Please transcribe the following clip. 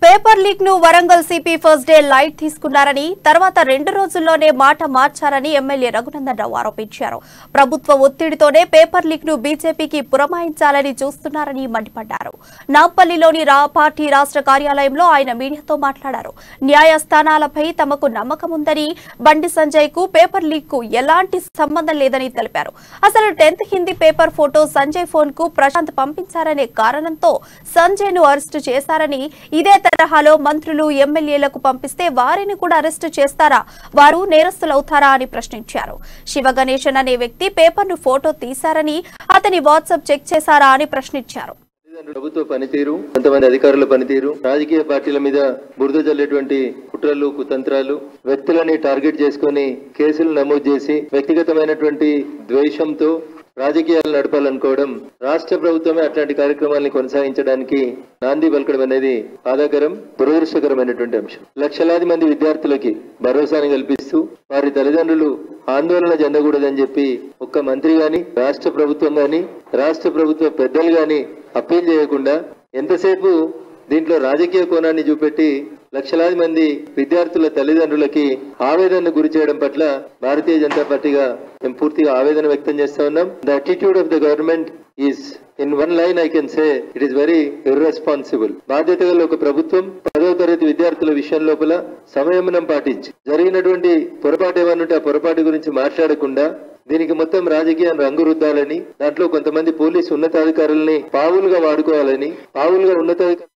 Paper leak ను Warangal CP first day light తీసుకున్నారని తర్వాత 2 రోజుల్లోనే మాట మార్చారని ఎమ్మెల్యే రఘునందన్ రావు ఆరోపించారు. ప్రభుత్వ ఒత్తిడితోనే పేపర్ లీక్ ను బీజేపీకి పురమాయించాలని చూస్తున్నారని మండిపడ్డారు. నాంపల్లిలోని పార్టీ రాష్ట్ర కార్యాలయంలో ఆయన మీడియాతో మాట్లాడారు. న్యాయస్థానాలపై తమకు నమ్మకం ఉందని, బండి సంజయ్ కు పేపర్ లీక్ కు ఎలాంటి సంబంధం లేదని తెలిపారు. అసలు 10th Hindi paper photo Sanjay phone కు ప్రశాంత్ పంపించారనే కారణంతో సంజయ్ ను అరెస్టు చేశారని, ఇదే తరహాలో మంత్రులు ఎమ్మెల్యేలకు పంపిస్తే వారిని కూడా అరెస్టు చేస్తారా, వారు నేరస్తులవుతారా అని ప్రశ్నించారు. శివగణేశన్ అనే వ్యక్తి పేపర్ ను ఫోటో తీశారని, అతని వాట్సాప్ చెక్ చేశారా అని ప్రశ్నించారు. ప్రభుత్వ పనితీరు, కొంతమంది అధికారుల పనితీరు, రాజకీయ పార్టీల మీద బురద జల్లేటువంటి కుట్రలు, కుతంత్రాలు, వ్యక్తులని టార్గెట్ చేసుకుని కేసులు నమోదు చేసి వ్యక్తిగతమైనటువంటి ద్వేషంతో రాజకీయాలు నడపాలనుకోవడం, రాష్ట్ర ప్రభుత్వమే అట్లాంటి కార్యక్రమాలను కొనసాగించడానికి నాంది పలకడం అనేది బాధాకరం, దురదృష్టకరమైనటువంటి అంశం. లక్షలాది మంది విద్యార్థులకి భరోసాని కల్పిస్తూ వారి తల్లిదండ్రులు ఆందోళన చెందకూడదని చెప్పి ఒక్క మంత్రి గాని, రాష్ట్ర ప్రభుత్వం గాని, రాష్ట్ర ప్రభుత్వ పెద్దలు గాని అప్పీల్ చేయకుండా ఎంతసేపు దీంట్లో రాజకీయ కోణాన్ని చూపెట్టి లక్షలాది మంది విద్యార్థుల తల్లిదండ్రులకి ఆవేదనను గురి చేయడం పట్ల భారతీయ జనతా పార్టీగా మేము పూర్తిగా ఆవేదన వ్యక్తం చేస్తా ఉన్నాం. The attitude of the government is in one line I can say it is very irresponsible. బాధ్యత గల ఒక ప్రభుత్వం 10వ తరగతి విద్యార్థుల విషయం లోపల సంయమనం పాటించి జరిగినటువంటి పొరపాటు ఏమన్నుంటే ఆ పొరపాటు గురించి మాట్లాడకుండా దీనికి మొత్తం రాజకీయాన్ని రంగు రుద్దాలని, దాంట్లో కొంతమంది పోలీసు ఉన్నతాధికారులని పావులుగా వాడుకోవాలని, పావులుగా ఉన్నతాధికారులు